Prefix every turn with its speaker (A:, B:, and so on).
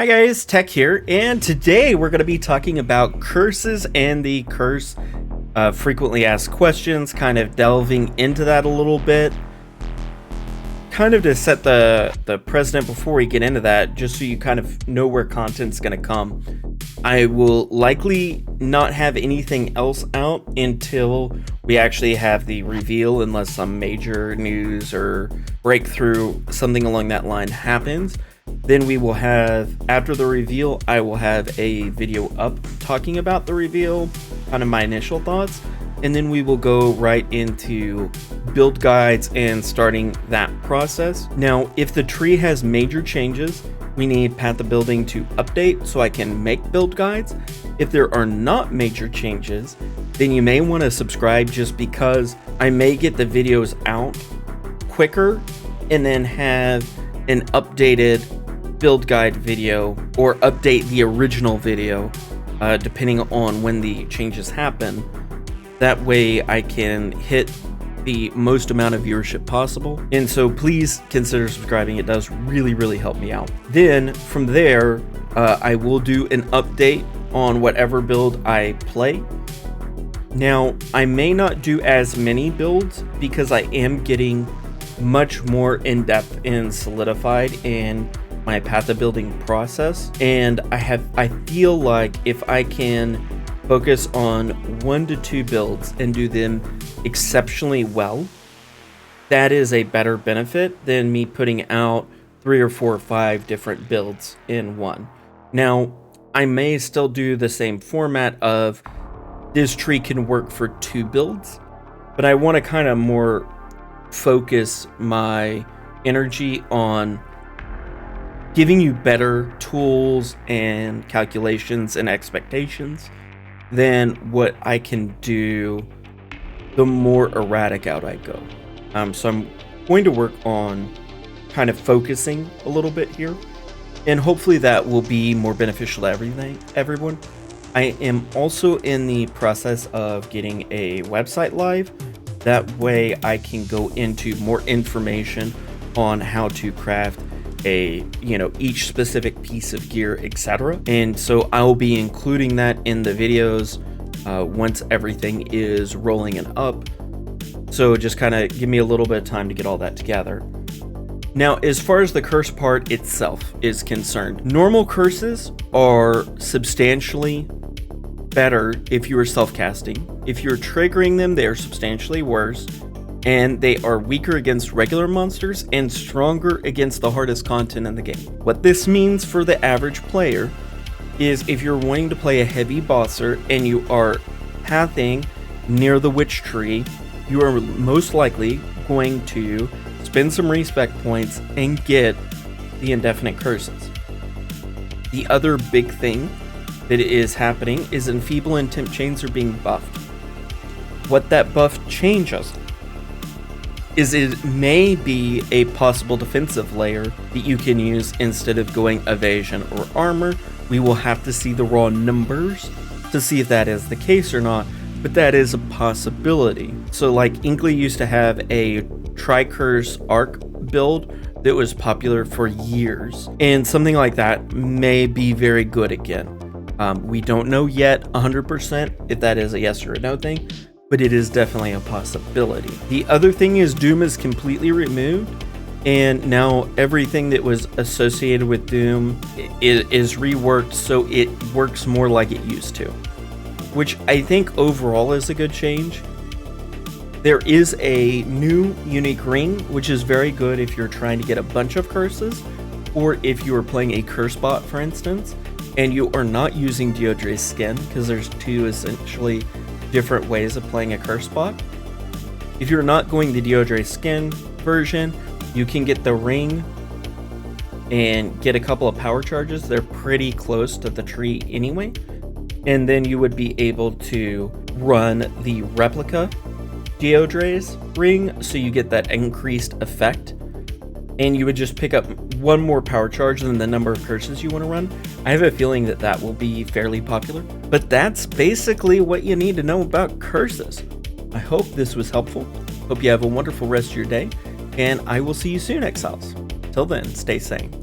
A: Hi guys, Tech here, and today we're going to be talking about curses and the curse frequently asked questions, kind of delving into that a little bit, kind of to set the precedent before we get into that, just so you kind of know where content's going to come. I will likely not have anything else out until we actually have the reveal, unless some major news or breakthrough, something along that line happens. Then we will have, after the reveal, I will have a video up talking about the reveal, kind of my initial thoughts, and then we will go right into build guides and starting that process. Now, if the tree has major changes, we need Path of Building to update so I can make build guides. If there are not major changes, then you may want to subscribe, just because I may get the videos out quicker and then have an updated build guide video, or update the original video depending on when the changes happen. That way I can hit the most amount of viewership possible, and so please consider subscribing. It does really help me out. Then from there I will do an update on whatever build I play. Now, I may not do as many builds because I am getting much more in-depth and solidified in my Path of Building process, and I feel like if I can focus on 1 to 2 builds and do them exceptionally well, that is a better benefit than me putting out 3 or 4 or 5 different builds in one. Now, I may still do the same format of this tree can work for 2 builds, but I want to kind of more focus my energy on giving you better tools and calculations and expectations than what I can do the more erratic out I go. So I'm going to work on kind of focusing a little bit here, and hopefully that will be more beneficial to everyone. I am also in the process of getting a website live. That way I can go into more information on how to craft each specific piece of gear, etc. And so I'll be including that in the videos once everything is rolling and up. So just kind of give me a little bit of time to get all that together. Now, as far as the curse part itself is concerned, normal curses are substantially better if you are self-casting. If you're triggering them, they are substantially worse, and they are weaker against regular monsters and stronger against the hardest content in the game. What this means for the average player is, if you're wanting to play a heavy bosser and you are pathing near the witch tree, you are most likely going to spend some respec points and get the indefinite curses. The other big thing that is happening is Enfeeble and Temp chains are being buffed. What that buff changes is it may be a possible defensive layer that you can use instead of going evasion or armor. We will have to see the raw numbers to see if that is the case or not, but that is a possibility. So like Inkley used to have a Tri-Curse Arc build that was popular for years, and something like that may be very good again. We don't know yet 100% if that is a yes or a no thing, but it is definitely a possibility. The other thing is Doom is completely removed, and now everything that was associated with Doom is reworked so it works more like it used to, which I think overall is a good change. There is a new unique ring, which is very good if you're trying to get a bunch of curses, or if you are playing a curse bot, for instance, and you are not using Deodre's skin, because there's 2 essentially different ways of playing a curse bot. If you're not going the Deodre skin version, you can get the ring and get a couple of power charges. They're pretty close to the tree anyway, and then you would be able to run the replica Deodre's ring, so you get that increased effect, and you would just pick up 1 more power charge than the number of curses you want to run. I have a feeling that that will be fairly popular, but that's basically what you need to know about curses. I hope this was helpful. Hope you have a wonderful rest of your day, and I will see you soon, Exiles. Till then, stay sane.